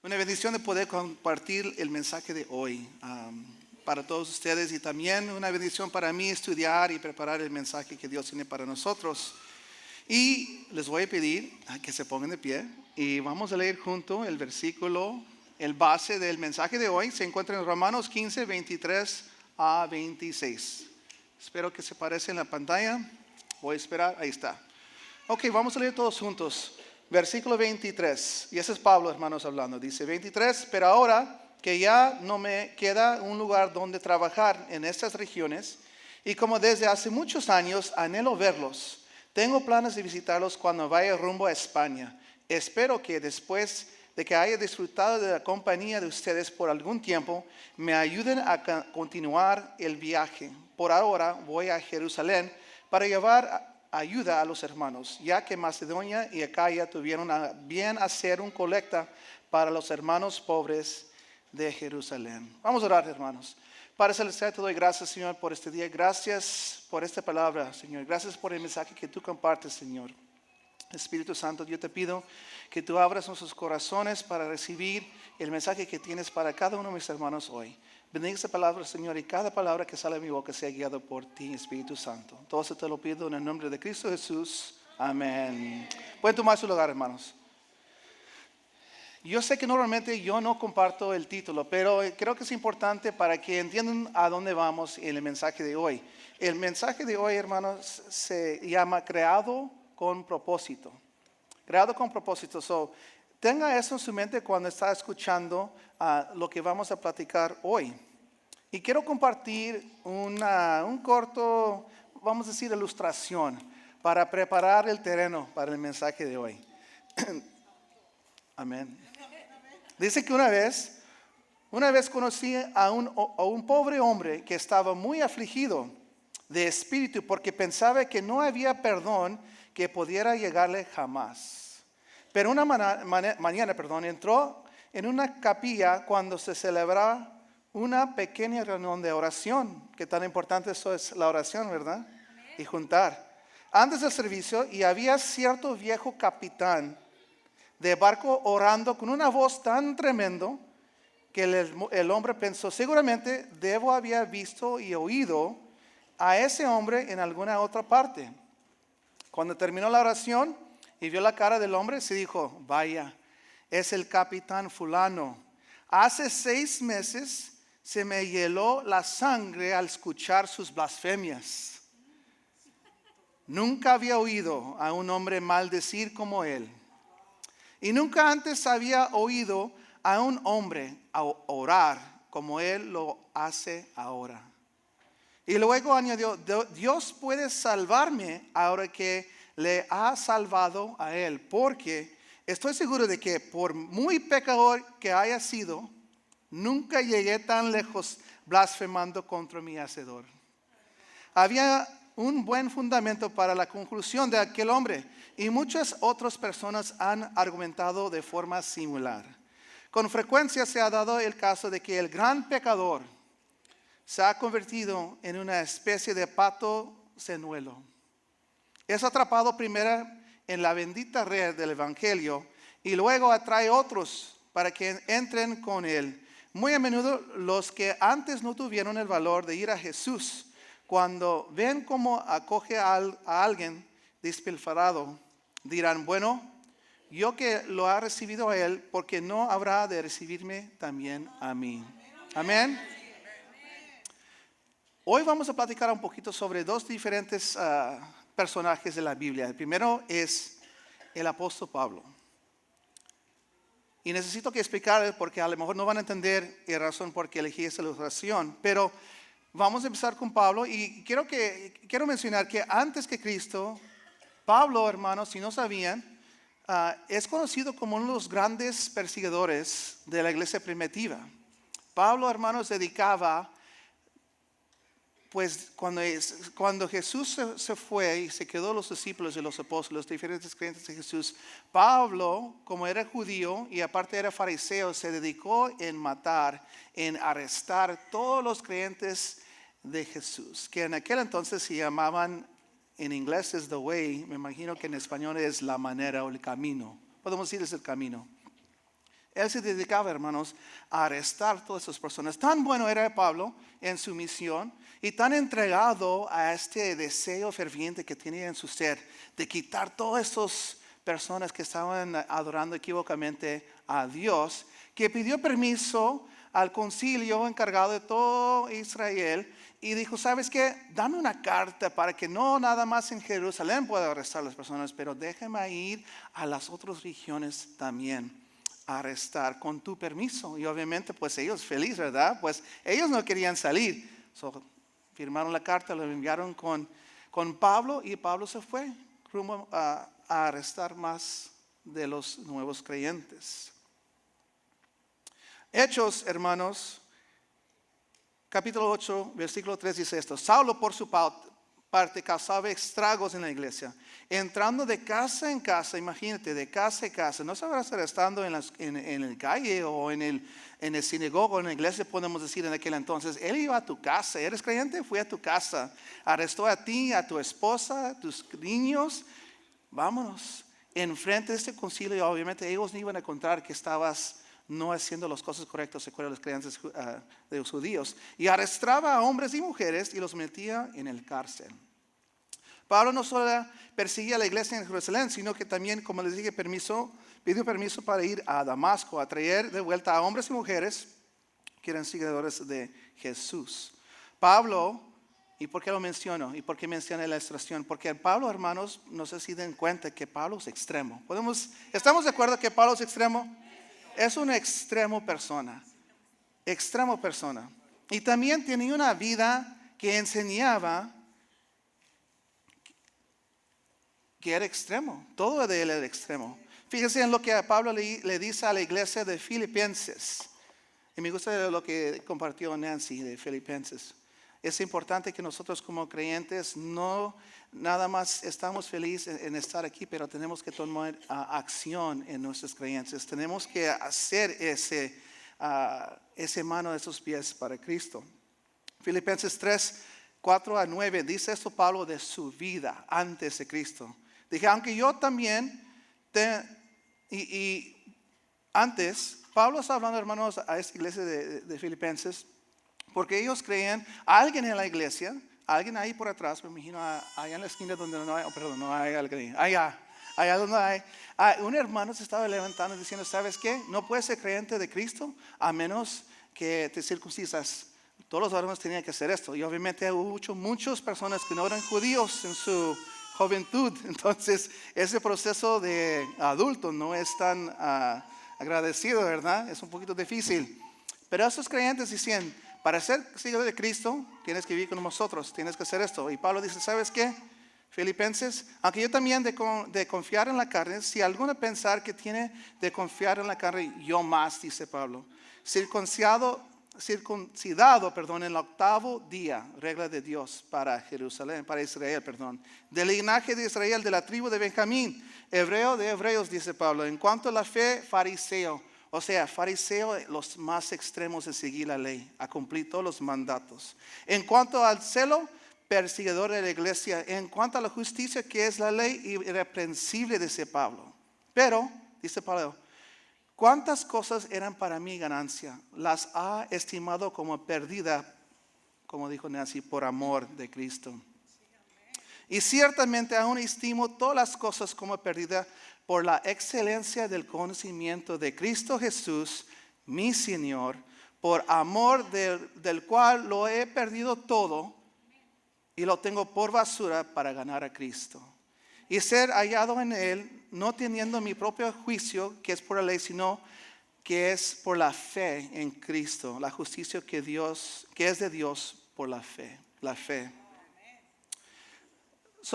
Una bendición de poder compartir el mensaje de hoy para todos ustedes y también una bendición para mí estudiar y preparar el mensaje que Dios tiene para nosotros. Y les voy a pedir que se pongan de pie y vamos a leer junto el versículo, el base del mensaje de hoy. Se encuentra en Romanos 15, 23 a 26. Espero que se aparezca en la pantalla. Voy a esperar, ahí está. Ok, vamos a leer todos juntos. Versículo 23, y ese es Pablo, hermanos, hablando. Dice 23, pero ahora que ya no me queda un lugar donde trabajar en estas regiones, y como desde hace muchos años anhelo verlos, tengo planes de visitarlos cuando vaya rumbo a España. Espero que después de que haya disfrutado de la compañía de ustedes por algún tiempo, me ayuden a continuar el viaje. Por ahora voy a Jerusalén para llevar ayuda a los hermanos, ya que Macedonia y Acaya tuvieron a bien hacer un colecta para los hermanos pobres de Jerusalén. Vamos a orar, hermanos. Padre Celestial, te doy gracias, Señor, por este día. Gracias por esta palabra, Señor. Gracias por el mensaje que tú compartes, Señor. Espíritu Santo, yo te pido que tú abras nuestros corazones para recibir el mensaje que tienes para cada uno de mis hermanos hoy. Bendiga esta palabra, Señor, y cada palabra que sale de mi boca sea guiado por ti, Espíritu Santo. Todo eso te lo pido en el nombre de Cristo Jesús. Amén. Pueden tomar su lugar, hermanos. Yo sé que normalmente yo no comparto el título, pero creo que es importante para que entiendan a dónde vamos en el mensaje de hoy. El mensaje de hoy, hermanos, se llama Creado con propósito. Creado con propósito. Tenga eso en su mente cuando está escuchando lo que vamos a platicar hoy. Y quiero compartir un corto, vamos a decir, ilustración para preparar el terreno para el mensaje de hoy. Amén. Dice que una vez conocí a un pobre hombre que estaba muy afligido de espíritu porque pensaba que no había perdón que pudiera llegarle jamás. Pero una mañana, entró en una capilla cuando se celebraba una pequeña reunión de oración. Que tan importante eso es la oración, ¿verdad? Amén. Y juntar. Antes del servicio, y había cierto viejo capitán de barco orando con una voz tan tremendo que el hombre pensó, seguramente debo haber visto y oído a ese hombre en alguna otra parte. Cuando terminó la oración y vio la cara del hombre, se dijo, vaya, es el capitán fulano. Hace 6 meses se me heló la sangre al escuchar sus blasfemias. Nunca había oído a un hombre maldecir como él. Y nunca antes había oído a un hombre orar como él lo hace ahora. Y luego añadió, Dios puede salvarme ahora que le ha salvado a él, porque estoy seguro de que por muy pecador que haya sido, nunca llegué tan lejos blasfemando contra mi Hacedor. Había un buen fundamento para la conclusión de aquel hombre, y muchas otras personas han argumentado de forma similar. Con frecuencia se ha dado el caso de que el gran pecador se ha convertido en una especie de pato señuelo. Es atrapado primero en la bendita red del Evangelio y luego atrae otros para que entren con él. Muy a menudo los que antes no tuvieron el valor de ir a Jesús, cuando ven cómo acoge a alguien despilfarrado, dirán, bueno, yo que lo ha recibido a él, porque no habrá de recibirme también a mí. Amén. Hoy vamos a platicar un poquito sobre 2 diferentes personajes de la Biblia. El primero es el apóstol Pablo. Y necesito que explicarles porque a lo mejor no van a entender la razón por qué elegí esta ilustración. Pero vamos a empezar con Pablo y quiero mencionar que antes que Cristo, Pablo, hermanos, si no sabían, es conocido como uno de los grandes perseguidores de la iglesia primitiva. Pablo, hermanos, dedicaba, pues cuando Jesús se fue y se quedó los discípulos y los apóstoles, los diferentes creyentes de Jesús, Pablo, como era judío y aparte era fariseo, se dedicó en matar, en arrestar todos los creyentes de Jesús, que en aquel entonces se llamaban, en inglés es the way, me imagino que en español es la manera o el camino, podemos decir es el camino. Él se dedicaba, hermanos, a arrestar a todas esas personas. Tan bueno era Pablo en su misión y tan entregado a este deseo ferviente que tenía en su ser de quitar todas estas personas que estaban adorando equivocamente a Dios, que pidió permiso al concilio encargado de todo Israel y dijo, ¿sabes qué? Dame una carta para que no nada más en Jerusalén pueda arrestar a las personas, pero déjame ir a las otras regiones también a arrestar con tu permiso. Y obviamente pues ellos felices, ¿verdad? Pues ellos no querían salir. Firmaron la carta, lo enviaron con Pablo y Pablo se fue rumbo a arrestar más de los nuevos creyentes. Hechos, hermanos, capítulo 8, versículo 3 dice esto. Saulo por su parte causaba estragos en la iglesia, entrando de casa en casa, imagínate, de casa en casa. No sabrás estando en el calle o en el sinagoga o en la iglesia, podemos decir en aquel entonces. Él iba a tu casa, ¿eres creyente? Fue a tu casa, arrestó a ti, a tu esposa, a tus niños. Vámonos, enfrente de este concilio, y obviamente ellos no iban a encontrar que estabas no haciendo las cosas correctas, se acuerdan los creyentes de los judíos, y arrestaba a hombres y mujeres y los metía en el cárcel. Pablo no solo perseguía a la iglesia en Jerusalén, sino que también, como les dije, pidió permiso para ir a Damasco, a traer de vuelta a hombres y mujeres que eran seguidores de Jesús. Pablo, ¿y por qué lo menciono? ¿Y por qué mencioné la ilustración? Porque Pablo, hermanos, no sé si den cuenta que Pablo es extremo. ¿Estamos de acuerdo que Pablo es extremo? Es una extremo persona. Y también tenía una vida que enseñaba que era extremo. Todo de él era extremo. Fíjense en lo que Pablo le dice a la iglesia de Filipenses. Y me gusta lo que compartió Nancy de Filipenses. Es importante que nosotros como creyentes no nada más estamos felices en estar aquí, pero tenemos que tomar acción en nuestras creencias. Tenemos que hacer ese mano de esos pies para Cristo. Filipenses 3, 4 a 9 dice esto Pablo de su vida antes de Cristo. Dije, aunque yo también, antes, Pablo está hablando, hermanos, a esta iglesia de Filipenses, porque ellos creían, alguien en la iglesia, alguien ahí por atrás, me imagino allá en la esquina donde no hay alguien, allá donde hay, un hermano se estaba levantando diciendo, ¿sabes qué? No puedes ser creyente de Cristo a menos que te circuncisas. Todos los varones tenían que hacer esto. Y obviamente hubo muchas personas que no eran judíos en su juventud. Entonces, ese proceso de adulto no es tan agradecido, ¿verdad? Es un poquito difícil. Pero esos creyentes decían, para ser seguidor de Cristo, tienes que vivir con nosotros, tienes que hacer esto. Y Pablo dice, ¿sabes qué? Filipenses, aunque yo también de confiar en la carne, si alguno pensar que tiene de confiar en la carne, yo más, dice Pablo. Circuncidado, en el 8º día, regla de Dios para Jerusalén, para Israel, del linaje de Israel, de la tribu de Benjamín, hebreo de hebreos, dice Pablo. En cuanto a la fe, fariseo. O sea, fariseo, los más extremos de seguir la ley, a cumplir todos los mandatos. En cuanto al celo, perseguidor de la iglesia. En cuanto a la justicia, que es la ley irreprensible, dice Pablo. Pero, dice Pablo, ¿cuántas cosas eran para mí ganancia? Las ha estimado como perdida, como dijo Nancy, por amor de Cristo. Y ciertamente aún estimo todas las cosas como perdida por la excelencia del conocimiento de Cristo Jesús, mi Señor, por amor del cual lo he perdido todo y lo tengo por basura para ganar a Cristo. Y ser hallado en Él, no teniendo mi propio juicio, que es por la ley, sino que es por la fe en Cristo, la justicia que es de Dios por la fe.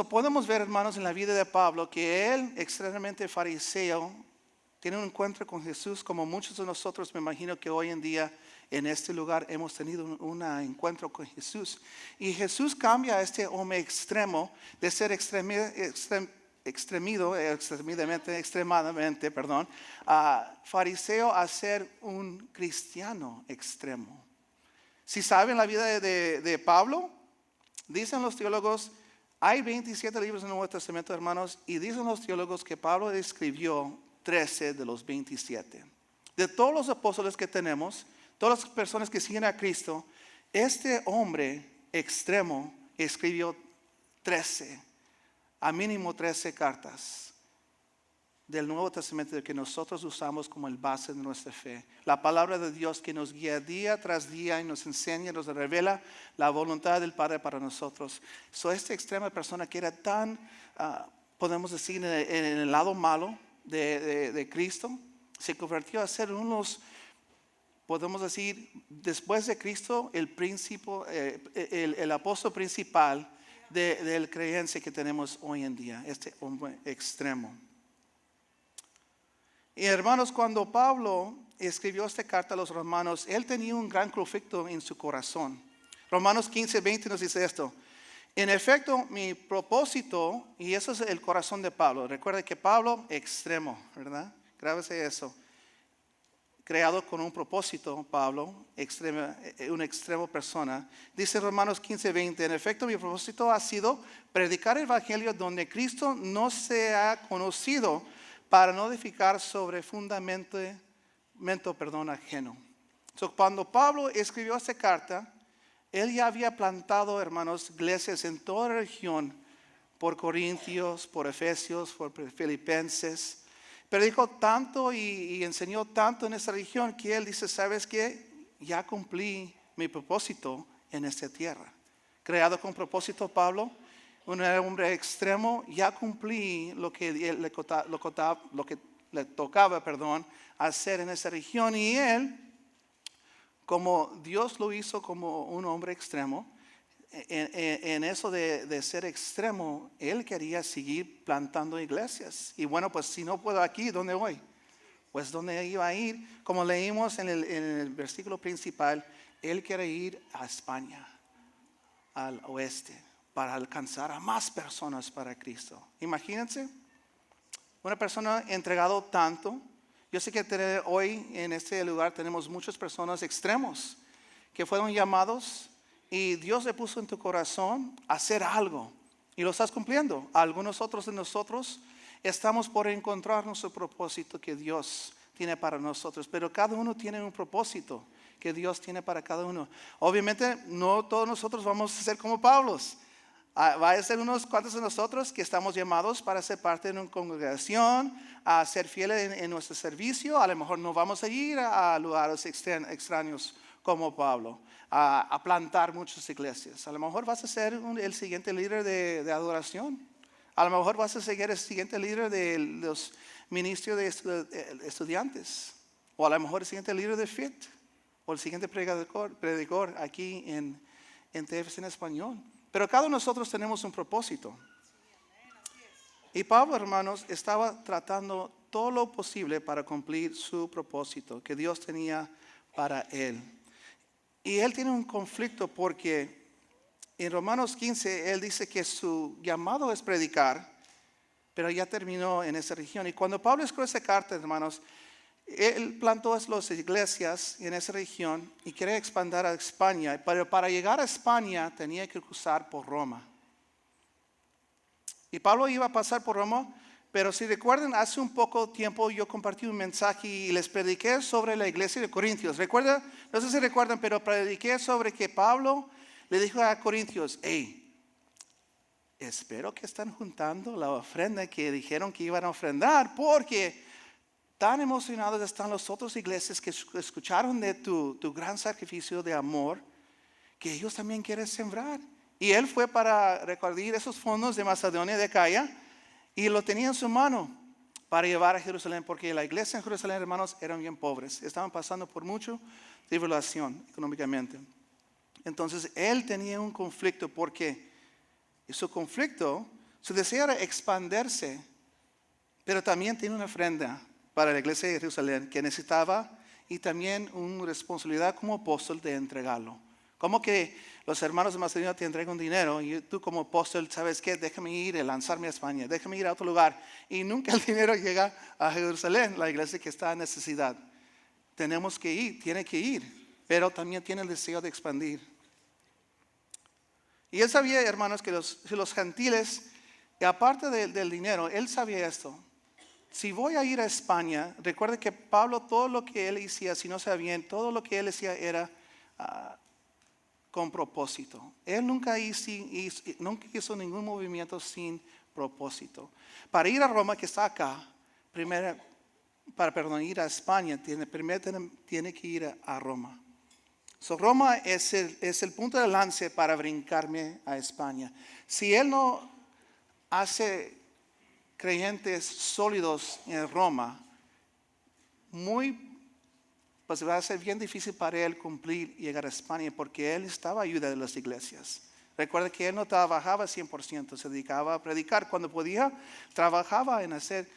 Podemos ver, hermanos, en la vida de Pablo que él, extremadamente fariseo, tiene un encuentro con Jesús, como muchos de nosotros, me imagino que hoy en día en este lugar hemos tenido un encuentro con Jesús. Y Jesús cambia a este hombre extremo de ser extremadamente, fariseo a ser un cristiano extremo. Si saben la vida de Pablo, dicen los teólogos, hay 27 libros en el Nuevo Testamento, hermanos, y dicen los teólogos que Pablo escribió 13 de los 27. de todos los apóstoles que tenemos, todas las personas que siguen a Cristo, este hombre extremo escribió 13, a mínimo 13 cartas del Nuevo Testamento que nosotros usamos como el base de nuestra fe. La palabra de Dios que nos guía día tras día y nos enseña, nos revela la voluntad del Padre para nosotros. Esta extrema persona que era tan, podemos decir, en el lado malo de Cristo, se convirtió a ser unos, podemos decir, después de Cristo, el apóstol principal del creencia que tenemos hoy en día, este hombre extremo. Y hermanos, cuando Pablo escribió esta carta a los romanos, él tenía un gran conflicto en su corazón. Romanos 15:20 nos dice esto: en efecto, mi propósito, y eso es el corazón de Pablo. Recuerda que Pablo, extremo, ¿verdad? Grábese eso. Creado con un propósito, Pablo, una extrema persona. Dice Romanos 15:20, en efecto, mi propósito ha sido predicar el evangelio donde Cristo no se ha conocido, para no edificar sobre fundamento ajeno. Cuando Pablo escribió esta carta, él ya había plantado, hermanos, iglesias en toda la región, por Corintios, por Efesios, por Filipenses. Predicó tanto y enseñó tanto en esta región que él dice, ¿sabes qué? Ya cumplí mi propósito en esta tierra. Creado con propósito, Pablo, un hombre extremo, ya cumplí lo que le tocaba hacer en esa región. Y él, como Dios lo hizo como un hombre extremo, en eso de ser extremo, él quería seguir plantando iglesias. Y bueno, pues si no puedo aquí, ¿dónde voy? Pues ¿dónde iba a ir? Como leímos en el versículo principal, él quiere ir a España, al oeste, para alcanzar a más personas para Cristo. Imagínense, una persona entregado tanto. Yo sé que hoy en este lugar tenemos muchas personas extremos que fueron llamados y Dios le puso en tu corazón hacer algo y lo estás cumpliendo. Algunos otros de nosotros estamos por encontrar nuestro propósito que Dios tiene para nosotros, pero cada uno tiene un propósito que Dios tiene para cada uno. Obviamente no todos nosotros vamos a ser como Pablo. Va a ser unos cuantos de nosotros que estamos llamados para ser parte de una congregación, a ser fieles en nuestro servicio. A lo mejor no vamos a ir a lugares extraños como Pablo, a plantar muchas iglesias. A lo mejor vas a ser el siguiente líder de adoración. A lo mejor vas a ser el siguiente líder de los ministerios de estudiantes. O a lo mejor el siguiente líder de FIT. O el siguiente predicador aquí en TFC en español. Pero cada uno de nosotros tenemos un propósito. Y Pablo, hermanos, estaba tratando todo lo posible para cumplir su propósito que Dios tenía para él. Y él tiene un conflicto porque en Romanos 15 él dice que su llamado es predicar, pero ya terminó en esa región. Y cuando Pablo escribió esa carta, hermanos, él plantó las iglesias en esa región y quería expandir a España, pero para llegar a España tenía que cruzar por Roma. Y Pablo iba a pasar por Roma, pero si recuerdan, hace un poco tiempo yo compartí un mensaje y les prediqué sobre la iglesia de Corintios. ¿Recuerdan? No sé si recuerdan, pero prediqué sobre que Pablo le dijo a Corintios, hey, espero que están juntando la ofrenda que dijeron que iban a ofrendar, porque tan emocionados están las otras iglesias que escucharon de tu gran sacrificio de amor, que ellos también quieren sembrar. Y él fue para recoger esos fondos de Macedonia y de Acaya y lo tenía en su mano para llevar a Jerusalén, porque la iglesia en Jerusalén, hermanos, eran bien pobres. Estaban pasando por mucha tribulación económicamente. Entonces él tenía un conflicto porque su conflicto, su deseo era expandirse, pero también tiene una ofrenda para la iglesia de Jerusalén que necesitaba y también una responsabilidad como apóstol de entregarlo. Como que los hermanos de Macedonia te entregan dinero y tú como apóstol, ¿sabes qué? Déjame ir y lanzarme a España, déjame ir a otro lugar. Y nunca el dinero llega a Jerusalén, la iglesia que está en necesidad. Tenemos que ir, tiene que ir, pero también tiene el deseo de expandir. Y él sabía, hermanos, que los gentiles, y aparte del dinero, él sabía esto. si voy a ir a España, recuerde que Pablo, todo lo que él hacía, si no sabía bien, todo lo que él hacía era con propósito. Él nunca hizo ningún movimiento sin propósito. Para ir a Roma, que está acá, ir a España, primero tiene que ir a Roma. Roma es el punto de lance para brincarme a España. Si él no hace creyentes sólidos en Roma, pues va a ser bien difícil para él cumplir y llegar a España, porque él necesitaba ayuda de las iglesias. Recuerda que él no trabajaba 100%, se dedicaba a predicar. Cuando podía, trabajaba en hacer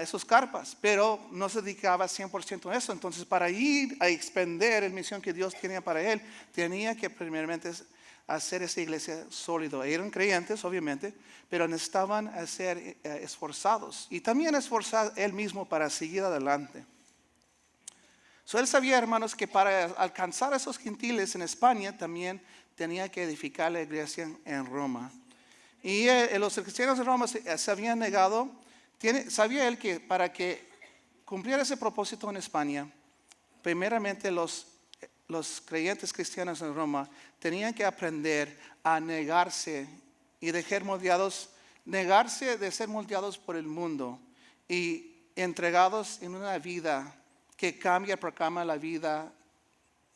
esos carpas, pero no se dedicaba 100% a eso. Entonces, para ir a expender la misión que Dios tenía para él, tenía que primeramente hacer esa iglesia sólida. Eran creyentes, obviamente, pero necesitaban ser esforzados. Y también esforzar él mismo para seguir adelante. Él sabía, hermanos, que para alcanzar a esos gentiles en España también tenía que edificar la iglesia en Roma. Y los cristianos de Roma se habían negado. Sabía él que para que cumpliera ese propósito en España, primeramente los creyentes cristianos en Roma tenían que aprender a negarse y negarse de ser moldeados por el mundo y entregados en una vida que proclama la vida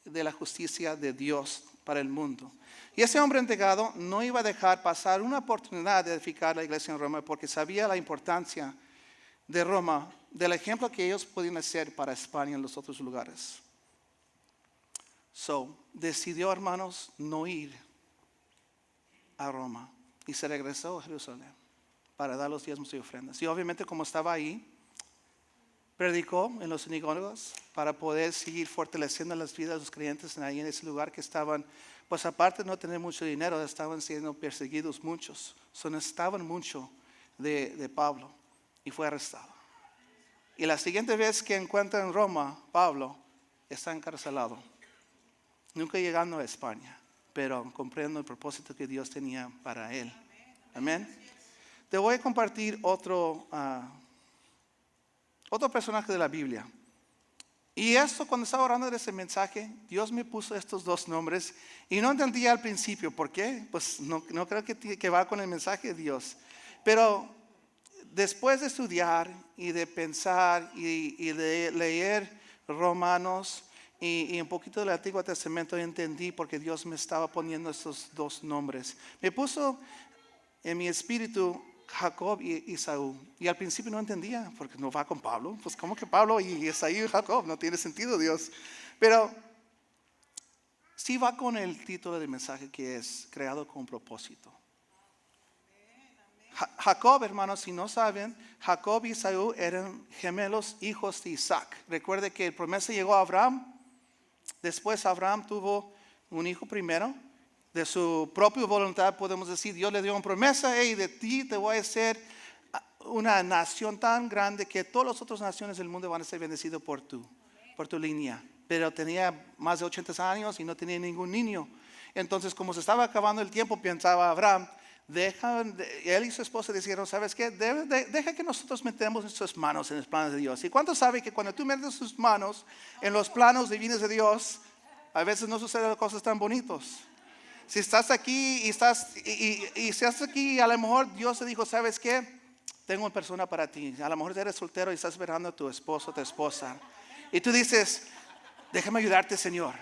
de la justicia de Dios para el mundo. Y ese hombre entregado no iba a dejar pasar una oportunidad de edificar la iglesia en Roma, porque sabía la importancia de Roma, del ejemplo que ellos podían hacer para España en los otros lugares. Decidió, hermanos, no ir a Roma y se regresó a Jerusalén para dar los diezmos y ofrendas. Y obviamente, como estaba ahí, predicó en los sinagogas para poder seguir fortaleciendo las vidas de los creyentes ahí en ese lugar que estaban, pues aparte de no tener mucho dinero, estaban siendo perseguidos muchos. Necesitaban mucho de Pablo y fue arrestado. Y la siguiente vez que encuentra en Roma, Pablo está encarcelado. Nunca llegando a España, pero comprendiendo el propósito que Dios tenía para él. Amén. Te voy a compartir otro personaje de la Biblia. Y cuando estaba orando de ese mensaje, Dios me puso estos dos nombres y no entendía al principio. ¿Por qué? Pues no creo que va con el mensaje de Dios. Pero después de estudiar y de pensar y de leer Romanos y un poquito del Antiguo Testamento, entendí por qué Dios me estaba poniendo estos dos nombres. Me puso en mi espíritu Jacob y Esaú. Y al principio no entendía, porque no va con Pablo. Pues ¿cómo que Pablo y Esaú y Jacob? No tiene sentido, Dios. Pero sí va con el título del mensaje, que es creado con propósito. Jacob, hermanos, si no saben, Jacob y Esaú eran gemelos hijos de Isaac. Recuerde que el promesa llegó a Abraham. Después Abraham tuvo un hijo primero. De su propia voluntad podemos decir, Dios le dio una promesa: hey, de ti te voy a hacer una nación tan grande que todas las otras naciones del mundo van a ser bendecidos por tu línea. Pero tenía más de 80 años y no tenía ningún niño. Entonces, como se estaba acabando el tiempo, pensaba Abraham, él y su esposa dijeron, ¿sabes qué? Deja que nosotros metemos nuestras manos en los planes de Dios. ¿Y cuántos saben que cuando tú metes tus manos en los planos divinos de Dios, a veces no suceden cosas tan bonitas? Si estás aquí y estás aquí, a lo mejor Dios te dijo, ¿sabes qué? Tengo una persona para ti. A lo mejor eres soltero y estás esperando a tu esposo o tu esposa. Y tú dices, déjame ayudarte, Señor.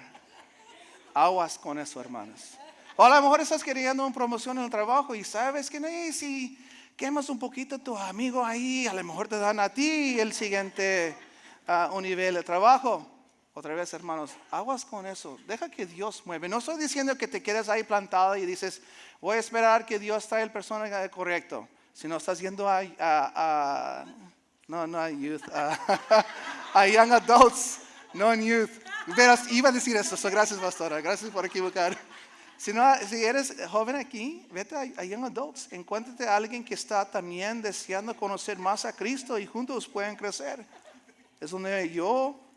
Aguas con eso, hermanos. O a lo mejor estás queriendo una promoción en el trabajo y sabes que si quemas un poquito a tu amigo ahí, a lo mejor te dan a ti el siguiente un nivel de trabajo. Otra vez, hermanos, aguas con eso. Deja que Dios mueve. No estoy diciendo que te quedes ahí plantado y dices, voy a esperar que Dios traiga el personaje correcto. Si no estás yendo a youth, a young adults, no en youth. Pero iba a decir eso. Gracias, pastora. Gracias por equivocar. Si eres joven aquí, vete a young adults. Encuéntrate a alguien que está también deseando conocer más a Cristo y juntos pueden crecer. Es donde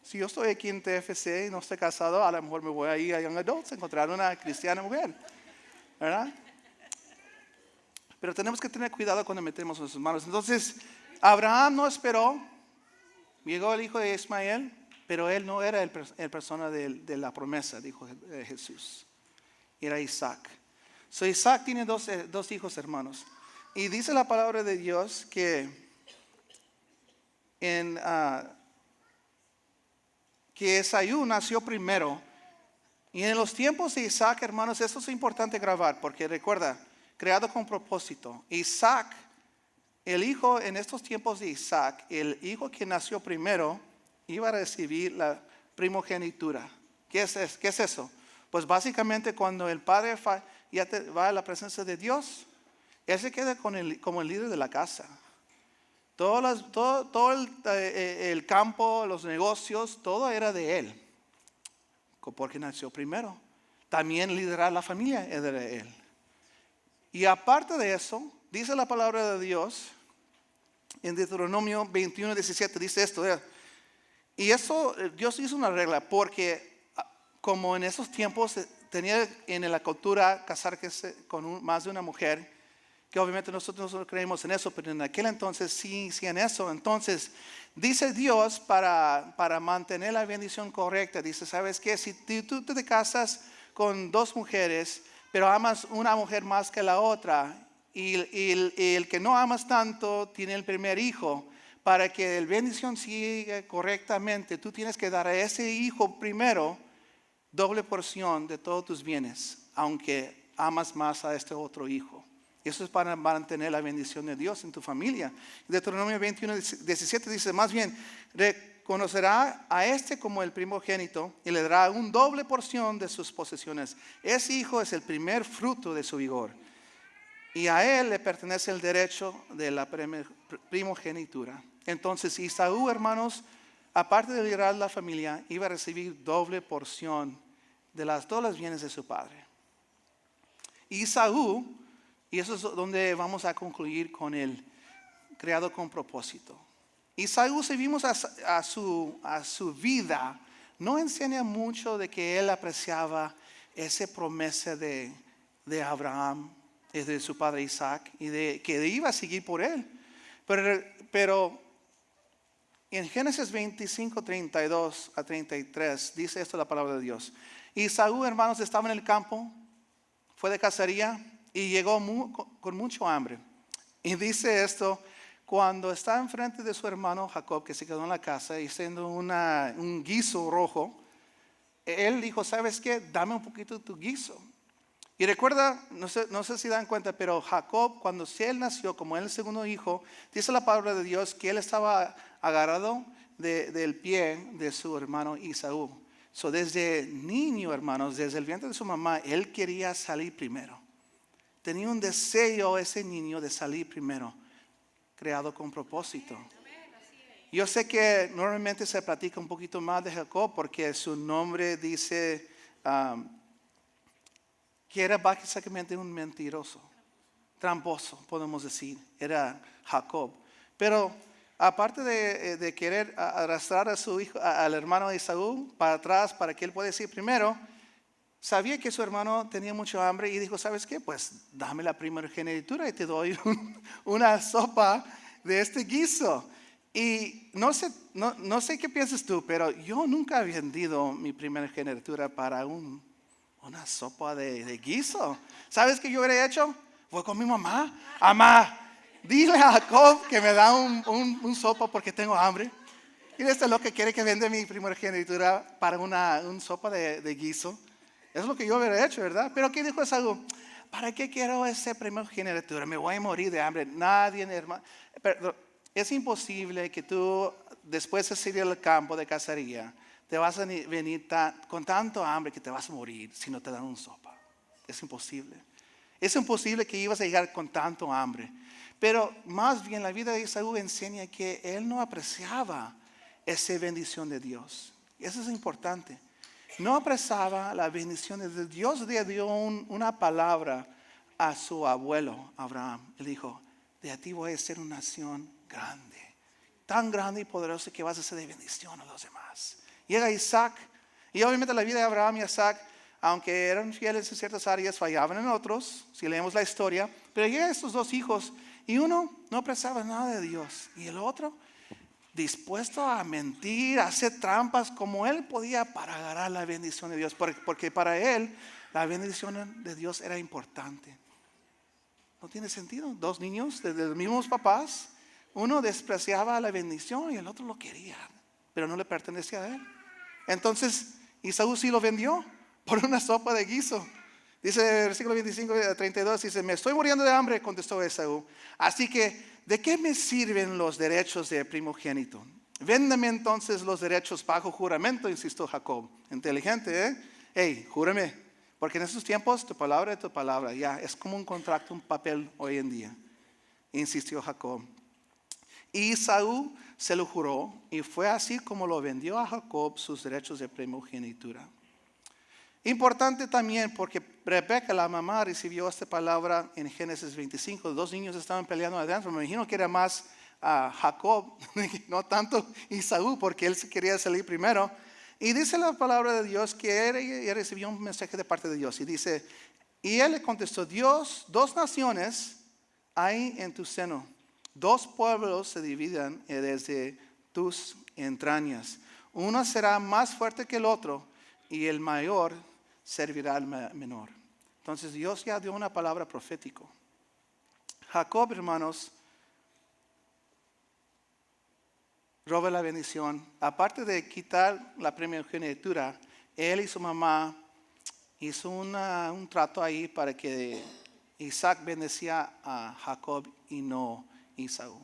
si yo estoy aquí en TFC y no estoy casado, a lo mejor me voy a ir a Young Adults a encontrar una cristiana mujer, ¿verdad? Pero tenemos que tener cuidado cuando metemos nuestras manos. Entonces, Abraham no esperó. Llegó el hijo de Ismael, pero él no era el persona de la promesa, dijo Jesús. Era Isaac. So Isaac tiene dos hijos, hermanos. Y dice la palabra de Dios que que Esaú nació primero. Y en los tiempos de Isaac, hermanos, esto es importante grabar, porque recuerda, creado con propósito. Isaac, el hijo en estos tiempos de Isaac, el hijo que nació primero, iba a recibir la primogenitura. ¿Qué es eso? Pues básicamente cuando el padre ya va a la presencia de Dios, él se queda como el líder de la casa. Todo el campo, los negocios, todo era de él, porque nació primero. También liderar la familia era de él. Y aparte de eso, dice la palabra de Dios, en Deuteronomio 21:17, dice esto. Y eso, Dios hizo una regla, porque como en esos tiempos tenía en la cultura casarse con más de una mujer, que obviamente nosotros no creemos en eso, pero en aquel entonces sí en eso. Entonces, dice Dios para mantener la bendición correcta, dice, ¿sabes qué? Si tú te casas con dos mujeres, pero amas una mujer más que la otra, y el que no amas tanto tiene el primer hijo, para que la bendición siga correctamente, tú tienes que dar a ese hijo primero doble porción de todos tus bienes, aunque amas más a este otro hijo. Eso es para mantener la bendición de Dios en tu familia. Deuteronomio 21:17 dice, más bien, reconocerá a este como el primogénito y le dará un doble porción de sus posesiones. Ese hijo es el primer fruto de su vigor. Y a él le pertenece el derecho de la primogenitura. Entonces, Esaú, hermanos, aparte de liderar la familia, iba a recibir doble porción de todos los bienes de su padre. Esaú, y eso es donde vamos a concluir con el creado con propósito. Esaú, si vimos a su vida, no enseña mucho de que él apreciaba esa promesa de Abraham, de su padre Isaac, y de que iba a seguir por él. Pero en Génesis 25:32-33 dice esto la palabra de Dios. Esaú, hermanos, estaba en el campo, fue de cacería y llegó con mucho hambre. Y dice esto, cuando estaba enfrente de su hermano Jacob, que se quedó en la casa, y haciendo un guiso rojo, él dijo, ¿sabes qué? Dame un poquito de tu guiso. Y recuerda, no sé si dan cuenta, pero Jacob, cuando él nació, como él el segundo hijo, dice la palabra de Dios que él estaba agarrado del pie de su hermano Esaú. So, desde niño, hermanos, desde el vientre de su mamá, él quería salir primero. Tenía un deseo ese niño de salir primero, creado con propósito. Yo sé que normalmente se platica un poquito más de Jacob porque su nombre dice que era básicamente un mentiroso, tramposo, podemos decir, era Jacob. Pero aparte de querer arrastrar a su hijo, al hermano de Esaú para atrás para que él pueda decir primero, sabía que su hermano tenía mucho hambre y dijo, ¿sabes qué? Pues dame la primogenitura y te doy una sopa de este guiso. Y no sé qué piensas tú, pero yo nunca he vendido mi primogenitura para una sopa de guiso. ¿Sabes qué yo hubiera hecho? Voy con mi mamá. Mamá, dile a Jacob que me da un sopa porque tengo hambre. Y esto es lo que quiere que venda mi primogenitura para una sopa de guiso. Es lo que yo hubiera hecho, ¿verdad? Pero ¿qué dijo Esaú? ¿Para qué quiero esa primogenitura? Me voy a morir de hambre. Nadie, hermano. Pero es imposible que tú, después de salir al campo de cacería, te vas a venir con tanto hambre que te vas a morir si no te dan una sopa. Es imposible. Es imposible que ibas a llegar con tanto hambre. Pero más bien la vida de Esaú enseña que él no apreciaba esa bendición de Dios. Eso es importante. No apreciaba la bendición de Dios. Dios le dio una palabra a su abuelo Abraham. Él dijo, de ti voy a ser una nación grande. Tan grande y poderosa que vas a ser de bendición a los demás. Llega Isaac. Y obviamente la vida de Abraham y Isaac, aunque eran fieles en ciertas áreas, fallaban en otros. Si leemos la historia. Pero llegan estos dos hijos. Y uno no apreciaba nada de Dios. Y el otro dispuesto a mentir, a hacer trampas como él podía para agarrar la bendición de Dios. Porque para él la bendición de Dios era importante. No tiene sentido. Dos niños de los mismos papás. Uno despreciaba la bendición y el otro lo quería, pero no le pertenecía a él. Entonces Esaú sí lo vendió por una sopa de guiso. Dice el versículo 25 a 32, dice, me estoy muriendo de hambre, contestó Esaú. Así que, ¿de qué me sirven los derechos de primogénito? Véndame entonces los derechos bajo juramento, insistió Jacob. Inteligente, ¿eh? Hey, júrame. Porque en esos tiempos tu palabra es tu palabra. Ya, es como un contrato, un papel hoy en día. Insistió Jacob. Y Esaú se lo juró y fue así como lo vendió a Jacob sus derechos de primogenitura. Importante también porque Rebeca, la mamá, recibió esta palabra en Génesis 25. Dos niños estaban peleando adentro. Me imagino que era más Jacob, no tanto Esaú, porque él quería salir primero. Y dice la palabra de Dios que él recibió un mensaje de parte de Dios. Y dice, y él le contestó, Dios, dos naciones hay en tu seno. Dos pueblos se dividen desde tus entrañas. Uno será más fuerte que el otro y el mayor servirá al menor. Entonces Dios ya dio una palabra profética. Jacob, hermanos, roba la bendición. Aparte de quitar la primogenitura, él y su mamá hizo un trato ahí para que Isaac bendecía a Jacob y no Esaú.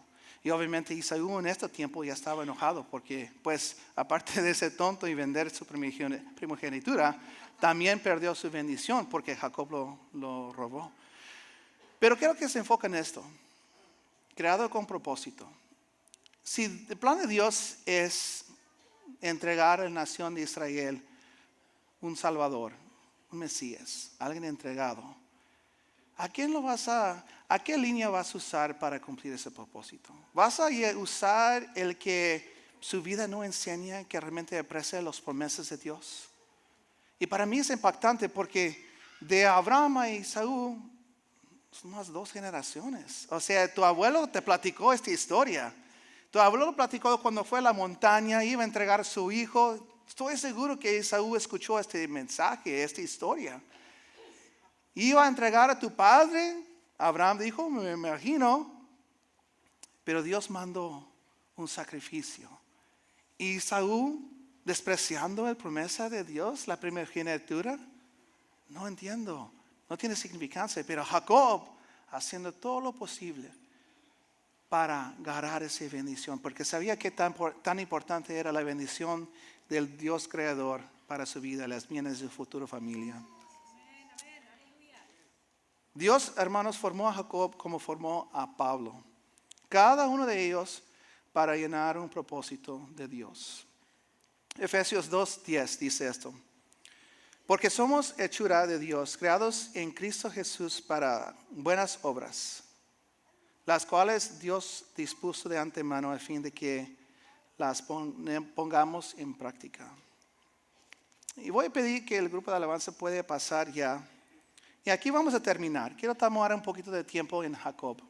Y obviamente Esaú en este tiempo ya estaba enojado porque, pues, aparte de ser tonto y vender su primogenitura, también perdió su bendición porque Jacob lo robó. Pero quiero que se enfoque en esto, creado con propósito. Si el plan de Dios es entregar a la nación de Israel un Salvador, un Mesías, alguien entregado, ¿a qué línea vas a usar para cumplir ese propósito? ¿Vas a usar el que su vida no enseña que realmente aprecia las promesas de Dios? Y para mí es impactante porque de Abraham a Esaú son unas 2 generaciones. O sea, tu abuelo te platicó esta historia. Tu abuelo platicó cuando fue a la montaña, iba a entregar a su hijo. Estoy seguro que Esaú escuchó este mensaje, esta historia. Iba a entregar a tu padre. Abraham dijo, me imagino. Pero Dios mandó un sacrificio. Y Esaú, despreciando la promesa de Dios, la primogenitura, no entiendo. No tiene significancia. Pero Jacob, haciendo todo lo posible para ganar esa bendición. Porque sabía que tan importante era la bendición del Dios creador para su vida, las bienes de su futura familia. Dios, hermanos, formó a Jacob como formó a Pablo. Cada uno de ellos para llenar un propósito de Dios. Efesios 2:10 dice esto. Porque somos hechura de Dios, creados en Cristo Jesús para buenas obras, las cuales Dios dispuso de antemano a fin de que las pongamos en práctica. Y voy a pedir que el grupo de alabanza pueda pasar ya. Y aquí vamos a terminar. Quiero tomar un poquito de tiempo en Jacob.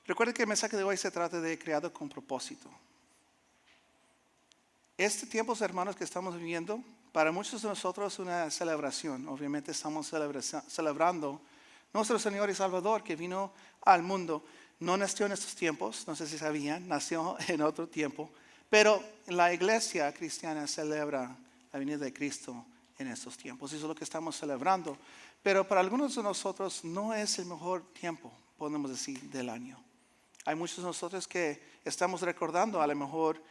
Recuerden que el mensaje de hoy se trata de creado con propósito. Este tiempo, hermanos, que estamos viviendo, para muchos de nosotros es una celebración. Obviamente estamos celebrando nuestro Señor y Salvador que vino al mundo. No nació en estos tiempos, no sé si sabían, nació en otro tiempo. Pero la iglesia cristiana celebra la venida de Cristo en estos tiempos. Eso es lo que estamos celebrando. Pero para algunos de nosotros no es el mejor tiempo, podemos decir, del año. Hay muchos de nosotros que estamos recordando a lo mejor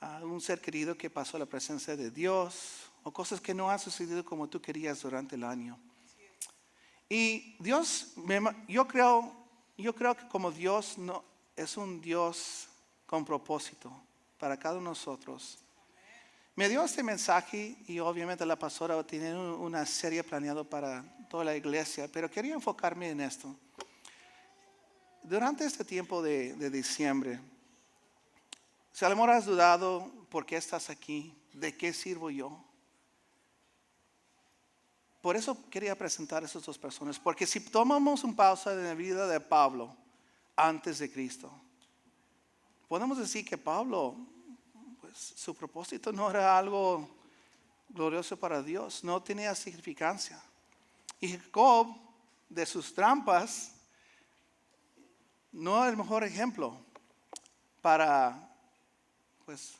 a un ser querido que pasó a la presencia de Dios o cosas que no han sucedido como tú querías durante el año. Y Dios, yo creo que como Dios no, es un Dios con propósito para cada uno de nosotros. Me dio este mensaje y obviamente la pastora tiene una serie planeada para toda la iglesia, pero quería enfocarme en esto. Durante este tiempo de diciembre, si a lo mejor has dudado por qué estás aquí, de qué sirvo yo. Por eso quería presentar a esas 2 personas, porque si tomamos un pausa de la vida de Pablo, antes de Cristo. Podemos decir que Pablo, pues su propósito no era algo glorioso para Dios, no tenía significancia. Y Jacob, de sus trampas, no es el mejor ejemplo para, pues,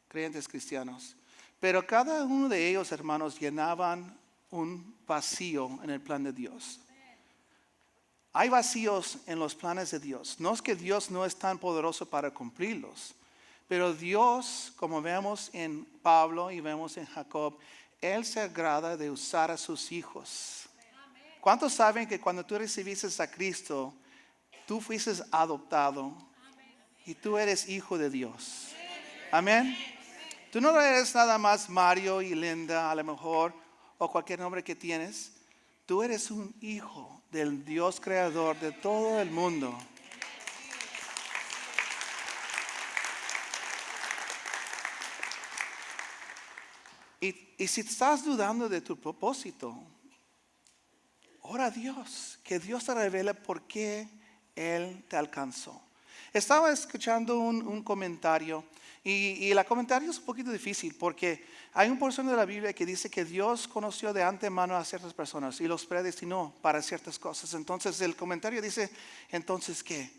creyentes cristianos. Pero cada uno de ellos, hermanos, llenaban un vacío en el plan de Dios. Hay vacíos en los planes de Dios. No es que Dios no es tan poderoso para cumplirlos, pero Dios, como vemos en Pablo y vemos en Jacob, Él se agrada de usar a sus hijos. ¿Cuántos saben que cuando tú recibiste a Cristo, tú fuiste adoptado y tú eres hijo de Dios? Amén. Tú no eres nada más Mario y Linda, a lo mejor, o cualquier nombre que tienes. Tú eres un hijo del Dios creador de todo el mundo. Y si estás dudando de tu propósito, ora a Dios, que Dios te revele por qué Él te alcanzó. Estaba escuchando un comentario y el comentario es un poquito difícil porque hay un porción de la Biblia que dice que Dios conoció de antemano a ciertas personas y los predestinó para ciertas cosas. Entonces el comentario dice, ¿entonces qué?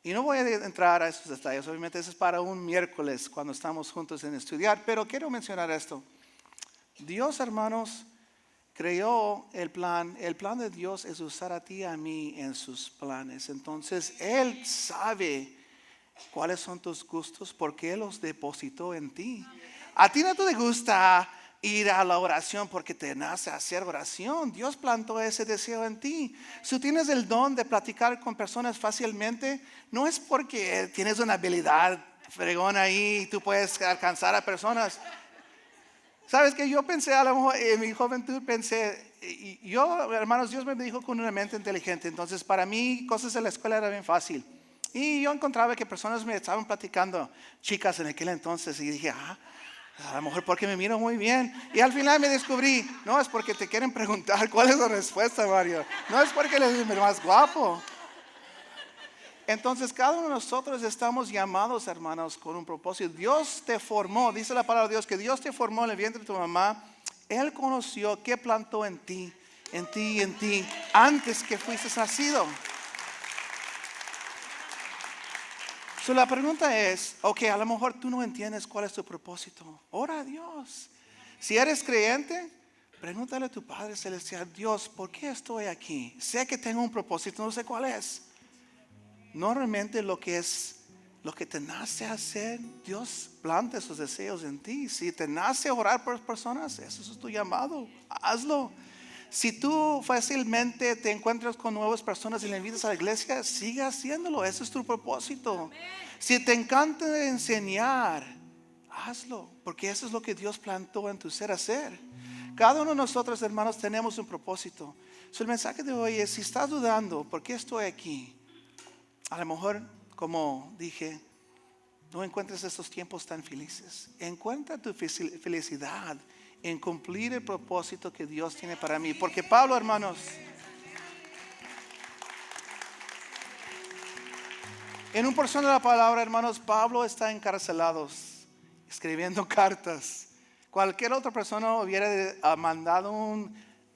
Y no voy a entrar a esos detalles, obviamente eso es para un miércoles cuando estamos juntos en estudiar, pero quiero mencionar esto. Dios, hermanos, creó el plan de Dios es usar a ti y a mí en sus planes. Entonces Él sabe cuáles son tus gustos porque Él los depositó en ti. A ti no te gusta ir a la oración porque te nace hacer oración. Dios plantó ese deseo en ti. Si tú tienes el don de platicar con personas fácilmente, no es porque tienes una habilidad fregona ahí y tú puedes alcanzar a personas. Sabes que yo pensé, a lo mejor en mi juventud pensé, yo, hermanos, Dios me dijo con una mente inteligente. Entonces para mí cosas en la escuela era bien fácil. Y yo encontraba que personas me estaban platicando, chicas en aquel entonces, y dije, a lo mejor porque me miro muy bien. Y al final me descubrí, no es porque te quieren preguntar cuál es la respuesta, Mario. No es porque eres el más guapo. Entonces cada uno de nosotros estamos llamados, hermanos, con un propósito. Dios te formó, dice la palabra de Dios, que Dios te formó en el vientre de tu mamá. Él conoció qué plantó en ti, antes que fuiste nacido. So, la pregunta es, ok, a lo mejor tú no entiendes cuál es tu propósito. Ora a Dios. Si eres creyente, pregúntale a tu Padre Celestial, Dios, ¿por qué estoy aquí? Sé que tengo un propósito, no sé cuál es. Normalmente lo que te nace hacer, Dios planta esos deseos en ti. Si te nace orar por personas, eso es tu llamado, hazlo. Si tú fácilmente te encuentras con nuevas personas y le invitas a la iglesia, sigue haciéndolo, ese es tu propósito. Si te encanta enseñar, hazlo, porque eso es lo que Dios plantó en tu ser hacer. Cada uno de nosotros, hermanos, tenemos un propósito. El mensaje de hoy es, si estás dudando, ¿por qué estoy aquí? A lo mejor, como dije, no encuentres estos tiempos tan felices. Encuentra tu felicidad en cumplir el propósito que Dios tiene para mí. Porque Pablo, hermanos, en un porción de la palabra, hermanos, Pablo está encarcelado, escribiendo cartas. Cualquier otra persona hubiera mandado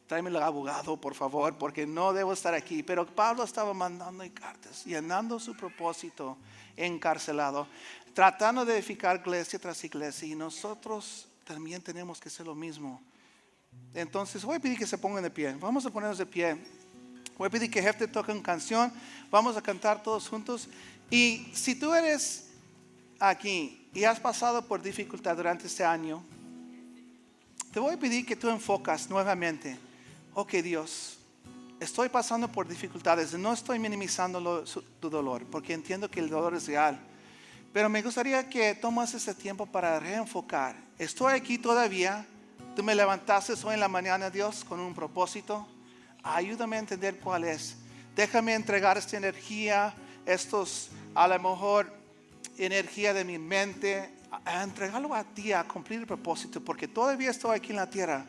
tráeme el abogado, por favor, porque no debo estar aquí. Pero Pablo estaba mandando cartas, llenando su propósito, encarcelado, tratando de edificar iglesia tras iglesia. Y nosotros también tenemos que hacer lo mismo. Entonces voy a pedir que se pongan de pie. Vamos a ponernos de pie. Voy a pedir que Jefe toque una canción. Vamos a cantar todos juntos. Y si tú eres aquí y has pasado por dificultad durante este año, te voy a pedir que tú enfocas nuevamente. Ok, Dios, estoy pasando por dificultades. No estoy minimizando tu dolor, porque entiendo que el dolor es real. Pero me gustaría que tomas este tiempo para reenfocar. Estoy aquí todavía. Tú me levantaste hoy en la mañana, Dios, con un propósito. Ayúdame a entender cuál es. Déjame entregar esta energía, a lo mejor, energía de mi mente, a entregarlo a ti, a cumplir el propósito, porque todavía estoy aquí en la tierra,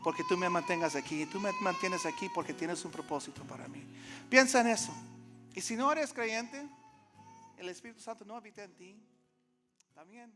porque tú me mantengas aquí, y tú me mantienes aquí porque tienes un propósito para mí. Piensa en eso. Y si no eres creyente, el Espíritu Santo no habita en ti, también